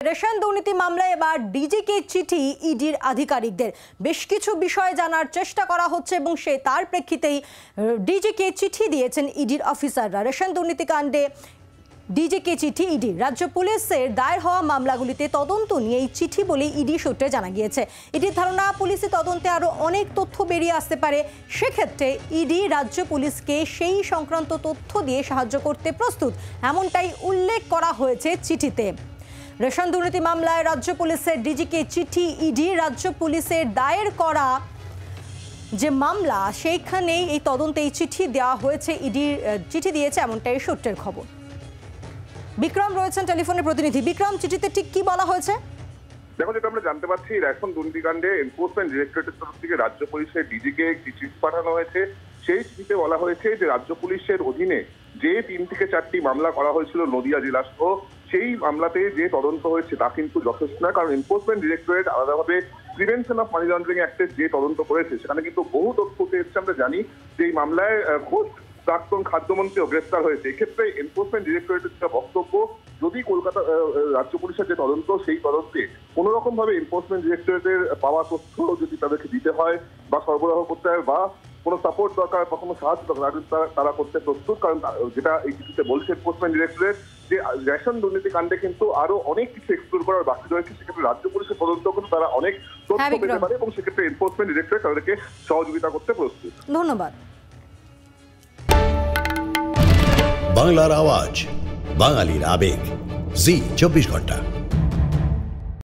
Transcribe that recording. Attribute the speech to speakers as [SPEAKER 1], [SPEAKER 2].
[SPEAKER 1] Ration দুর্নীতি মামলায় এবার ডিজিকে চিঠি ইডির আধিকারিকদের। বেশ কিছু বিষয় জানার চেষ্টা করা হচ্ছে এবং তার প্রেক্ষিতেই ডিজিকে চিঠি দিয়েছেন ইডির অফিসাররা। রেশন দুর্নীতি কাণ্ডে ডিজিকে চিঠি ইডির। রাজ্য পুলিশের দায়ের হওয়া মামলাগুলিতে তদন্ত নিয়ে এই চিঠি বলে ইডি সূত্রে জানা গিয়েছে। ইডির ধারণা, পুলিশি তদন্তে আরও অনেক তথ্য বেরিয়ে আসতে পারে। সেক্ষেত্রে ইডি রাজ্য পুলিশকে সেই সংক্রান্ত তথ্য দিয়ে সাহায্য করতে প্রস্তুত, এমনটাই উল্লেখ করা হয়েছে চিঠিতে। রেশন দুর্নীতি মামলায় রাজ্য পুলিশের ডিজিকে চিঠি ইডি। রাজ্য পুলিশের দায়ের করা যে মামলা, সেইখানেই এই তদন্তে এই চিঠি দেওয়া হয়েছে, ইডির চিঠি দিয়েছে, এমনটাই সূত্রের খবর। বিক্রম রয়েছেন টেলিফোনের প্রতিনিধি। বিক্রম, চিঠিতে ঠিক কি বলা হয়েছে?
[SPEAKER 2] দেখো, যেটা আমরা জানতে পারছি, রেশন দুর্নীতিকাণ্ডে এনফোর্সমেন্ট ডিরেক্টরেটের তরফ থেকে রাজ্য পুলিশের ডিজিকে একটি চিঠি পাঠানো হয়েছে। সেই চিঠিতে বলা হয়েছে যে রাজ্য পুলিশের অধীনে যে 3 থেকে 4টি মামলা করা হয়েছিল নদিয়া জেলা সহ, সেই মামলাতে যে তদন্ত হয়েছে তা কিন্তু যথেষ্ট না। কারণ এনফোর্সমেন্ট ডিরেক্টরেট আলাদাভাবে প্রিভেনশন অফ মানি লন্ডারিং অ্যাক্টের যে তদন্ত করেছে, সেখানে কিন্তু বহু তথ্য উঠে এসেছে। আমরা জানি যে এই মামলায় খোদ প্রাক্তন খাদ্যমন্ত্রীও গ্রেফতার হয়েছে। এক্ষেত্রে এনফোর্সমেন্ট ডিরেক্টরেটের যেটা বক্তব্য, যদি কলকাতা রাজ্য পুলিশের যে তদন্ত, সেই তদন্তে কোনো রকম ভাবে এনফোর্সমেন্ট ডিরেক্টরেটের পাওয়া তথ্য যদি তাদেরকে দিতে হয় বা সরবরাহ করতে হয় বা কোনো সাপোর্ট দরকার বা কোনো সাহায্য দরকার, তারা করতে প্রস্তুত। কারণ যেটা এই চিঠিতে বলছে এনফোর্সমেন্ট ডিরেক্টরেট, যে রেশন দুর্নীতি কাণ্ডে কিন্তু আরো অনেক কিছু এক্সপ্লোর করার বাকি রয়েছে। সেক্ষেত্রে রাজ্য পুলিশের তদন্ত কিন্তু তারা অনেক তথ্য পেতে পারে এবং সেক্ষেত্রে এনফোর্সমেন্ট ডিরেক্টরেট তাদেরকে সহযোগিতা করতে প্রস্তুত।
[SPEAKER 1] ধন্যবাদ।
[SPEAKER 3] বাংলার আওয়াজ, বাঙালির আবেগ, জি 24 ঘন্টা।